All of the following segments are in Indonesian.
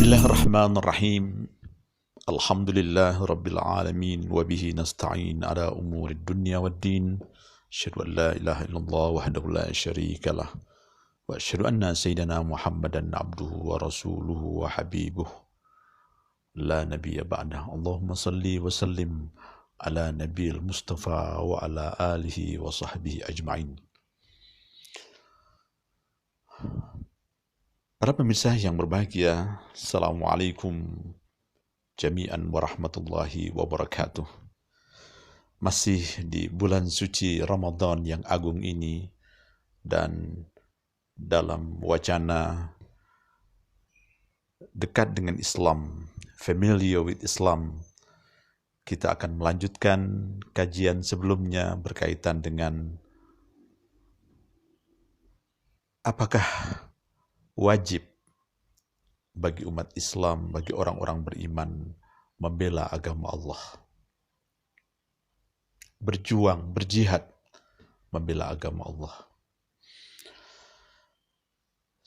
Bismillahirrahmanirrahim. Alhamdulillah Rabbil Alamin. Wabihi nasta'in ala umuri dunya wad din. Asyhadu an la ilaha illallah wahdahu la syarikalah. Wa asyhadu anna sayyidina Muhammadan abduhu wa rasuluhu wa habibuh. La nabiyya ba'dah. Allahumma salli wa sallim ala nabiyil Mustafa wa ala alihi wa sahbihi ajma'in. Para pemirsa yang berbahagia, Assalamualaikum jami'an warahmatullahi wabarakatuh. Masih di bulan suci Ramadan yang agung ini, dan dalam wacana dekat dengan Islam, familiar with Islam, kita akan melanjutkan kajian sebelumnya berkaitan dengan apakah wajib bagi umat Islam, bagi orang-orang beriman, membela agama Allah. Berjuang, berjihad, membela agama Allah.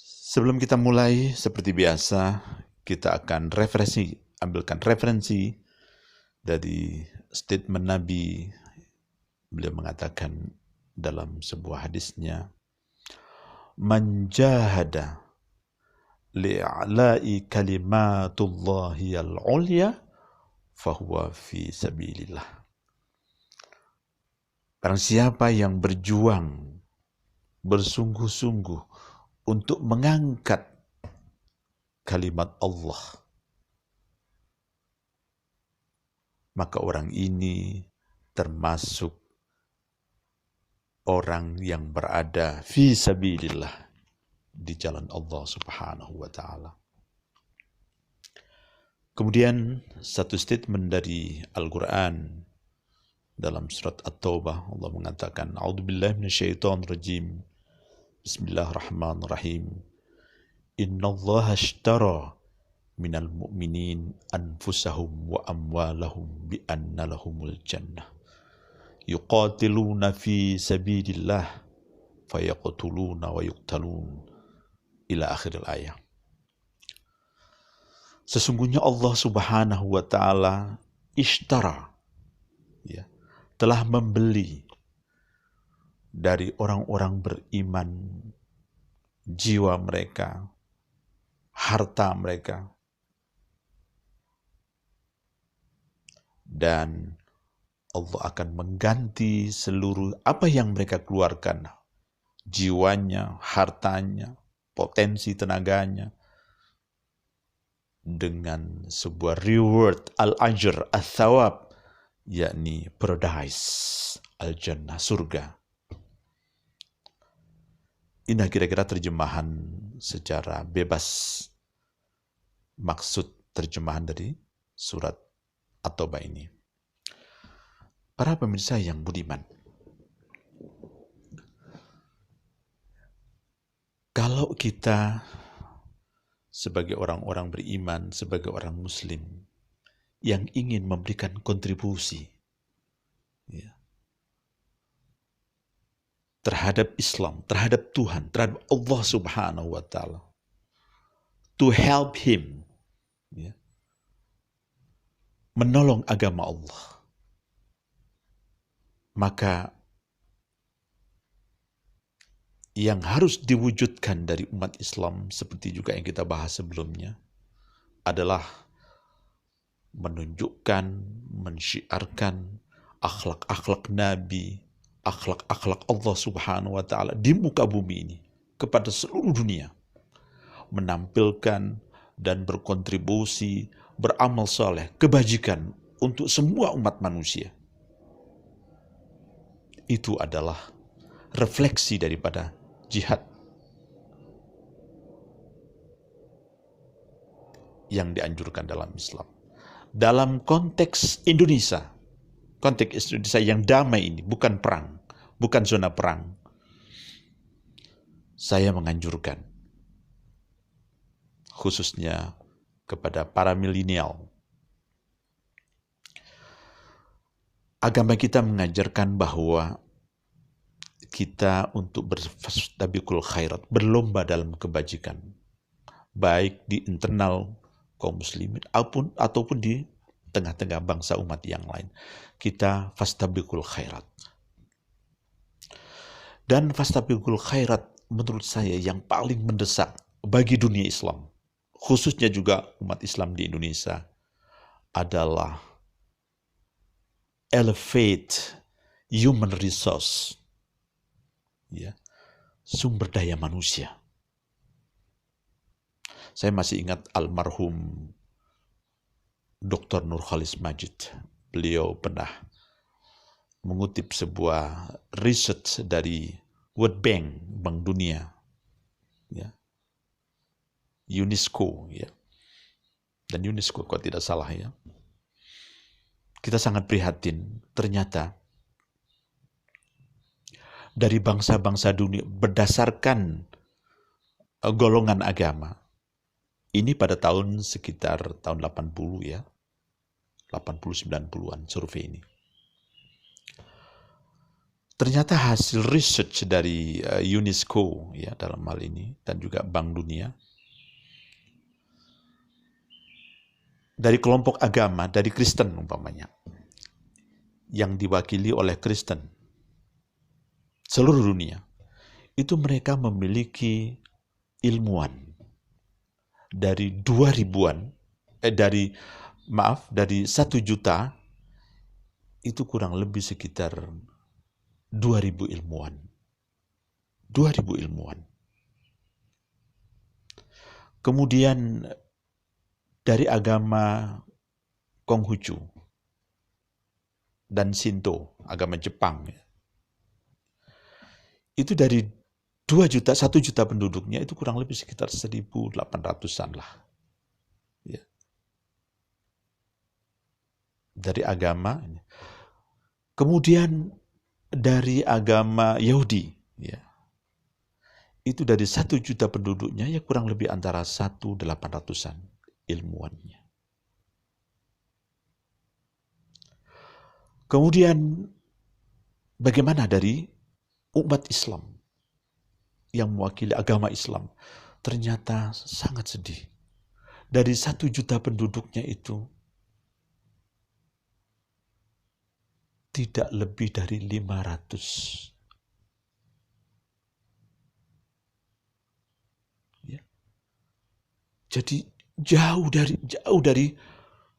Sebelum kita mulai, seperti biasa, kita akan ambilkan referensi dari statement Nabi. Beliau mengatakan dalam sebuah hadisnya, "Man jahada li'ala'i kalimatullahi al-ulya fahuwa fi sabilillah." Barang siapa yang berjuang bersungguh-sungguh untuk mengangkat kalimat Allah, maka orang ini termasuk orang yang berada fi sabilillah, di jalan Allah Subhanahu wa ta'ala. Kemudian satu statement dari Al-Quran dalam surat At-Taubah, Allah mengatakan, "A'udzubillahi minasyaitonir rajim. Bismillahirrahmanirrahim. Innallaha ashtara minal mu'minin anfusahum wa amwalahum bi anna lahumul jannah. Yuqatiluna fi sabilillah fayaqtuluna wa yuqtalun." Ila akhiril ayat. Sesungguhnya Allah Subhanahu wa ta'ala ishtara, ya, telah membeli dari orang-orang beriman jiwa mereka, harta mereka, dan Allah akan mengganti seluruh apa yang mereka keluarkan, jiwanya, hartanya, potensi tenaganya, dengan sebuah reward, al-ajr, al-thawab, yakni paradise, al-jannah, surga. Ini kira-kira terjemahan secara bebas, maksud terjemahan dari surat At-Taubah ini. Para pemirsa yang budiman, kalau kita sebagai orang-orang beriman, sebagai orang muslim yang ingin memberikan kontribusi, ya, terhadap Islam, terhadap Tuhan, terhadap Allah Subhanahu wa ta'ala, to help him, ya, menolong agama Allah, maka yang harus diwujudkan dari umat Islam, seperti juga yang kita bahas sebelumnya, adalah menunjukkan, mensyiarkan akhlak-akhlak Nabi, akhlak-akhlak Allah Subhanahu wa ta'ala di muka bumi ini kepada seluruh dunia, menampilkan dan berkontribusi, beramal saleh, kebajikan untuk semua umat manusia. Itu adalah refleksi daripada jihad yang dianjurkan dalam Islam. Dalam konteks Indonesia yang damai ini, bukan perang, bukan zona perang, saya menganjurkan khususnya kepada para milenial. Agama kita mengajarkan bahwa kita untuk berfastabiqul khairat, berlomba dalam kebajikan, baik di internal kaum muslimin ataupun di tengah-tengah bangsa umat yang lain. Kita fastabiqul khairat. Dan fastabiqul khairat menurut saya yang paling mendesak bagi dunia Islam, khususnya juga umat Islam di Indonesia, adalah elevate human resource, ya, sumber daya manusia. Saya masih ingat almarhum Dr. Nurcholish Madjid. Beliau pernah mengutip sebuah research dari World Bank, Bank Dunia, ya, UNESCO, ya, dan UNESCO kalau tidak salah, ya. Kita sangat prihatin, ternyata dari bangsa-bangsa dunia berdasarkan golongan agama, ini pada tahun sekitar tahun 80, ya, 80-90-an survei ini. Ternyata hasil research dari UNESCO, ya, dalam hal ini, dan juga Bank Dunia, dari kelompok agama, dari Kristen umpamanya, yang diwakili oleh Kristen seluruh dunia, itu mereka memiliki ilmuwan dari 2000-an, dari 1 juta, itu kurang lebih sekitar 2000 ilmuwan. 2000 ilmuwan. Kemudian dari agama Konghucu dan Shinto, agama Jepang, itu dari 1 juta penduduknya itu kurang lebih sekitar 1.800-an lah. Ya. Dari agama. Kemudian dari agama Yahudi, ya, itu dari 1 juta penduduknya ya kurang lebih antara 1.800-an ilmuwannya. Kemudian bagaimana dari umat Islam yang mewakili agama Islam? Ternyata sangat sedih. Dari 1 juta penduduknya itu tidak lebih dari 500. Ya. Jadi jauh dari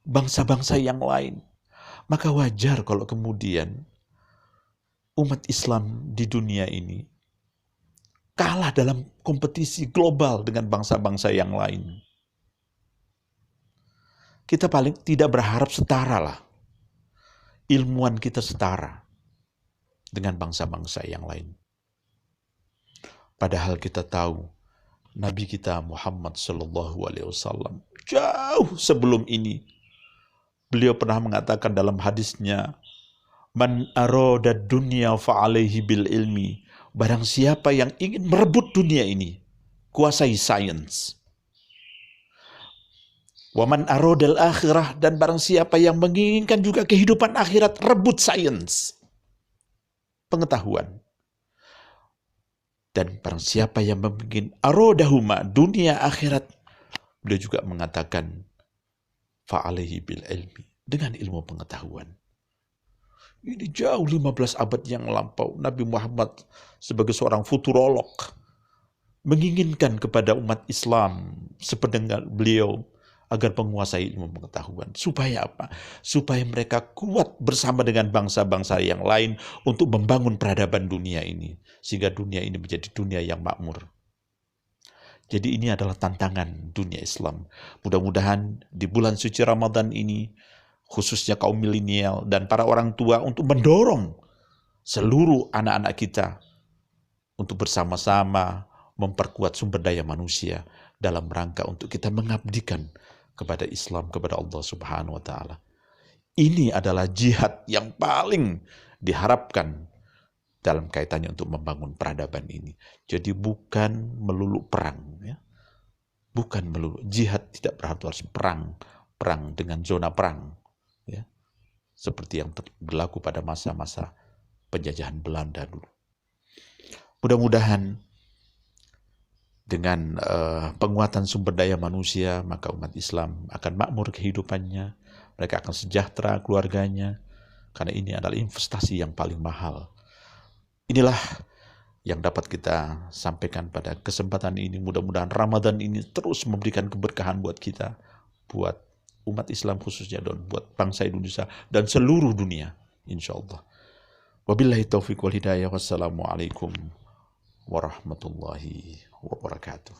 bangsa-bangsa yang lain. Maka wajar kalau kemudian umat Islam di dunia ini kalah dalam kompetisi global dengan bangsa-bangsa yang lain. Kita paling tidak berharap setara lah. Ilmuwan kita setara dengan bangsa-bangsa yang lain. Padahal kita tahu Nabi kita Muhammad SAW jauh sebelum ini beliau pernah mengatakan dalam hadisnya, "Man arada dunya fa'alaihi bil ilmi." Barang siapa yang ingin merebut dunia ini, kuasai sains. Wa man aradal akhirah, dan barang siapa yang menginginkan juga kehidupan akhirat, rebut sains, pengetahuan. Dan barang siapa yang membuat arodahuma, dunia akhirat, beliau juga mengatakan fa'alaihi bil ilmi, dengan ilmu pengetahuan. Ini jauh 15 abad yang lampau. Nabi Muhammad sebagai seorang futurolog menginginkan kepada umat Islam sependengar beliau agar menguasai ilmu pengetahuan. Supaya apa? Supaya mereka kuat bersama dengan bangsa-bangsa yang lain untuk membangun peradaban dunia ini. Sehingga dunia ini menjadi dunia yang makmur. Jadi ini adalah tantangan dunia Islam. Mudah-mudahan di bulan suci Ramadan ini, khususnya kaum milenial dan para orang tua, untuk mendorong seluruh anak-anak kita untuk bersama-sama memperkuat sumber daya manusia dalam rangka untuk kita mengabdikan kepada Islam, kepada Allah Subhanahu wa Ta'ala. Ini adalah jihad yang paling diharapkan dalam kaitannya untuk membangun peradaban ini. Jadi bukan melulu perang, ya. Bukan melulu jihad, tidak berarti harus perang dengan zona perang, ya. Seperti yang berlaku pada masa-masa penjajahan Belanda dulu. Mudah-mudahan Dengan penguatan sumber daya manusia, maka umat Islam akan makmur kehidupannya, mereka akan sejahtera keluarganya, karena ini adalah investasi yang paling mahal. Inilah yang dapat kita sampaikan pada kesempatan ini. Mudah-mudahan Ramadan ini terus memberikan keberkahan buat kita, buat umat Islam khususnya, dan buat bangsa Indonesia dan seluruh dunia, insya Allah. Wabillahi taufiq wal hidayah. Wassalamualaikum warahmatullahi wabarakatuh.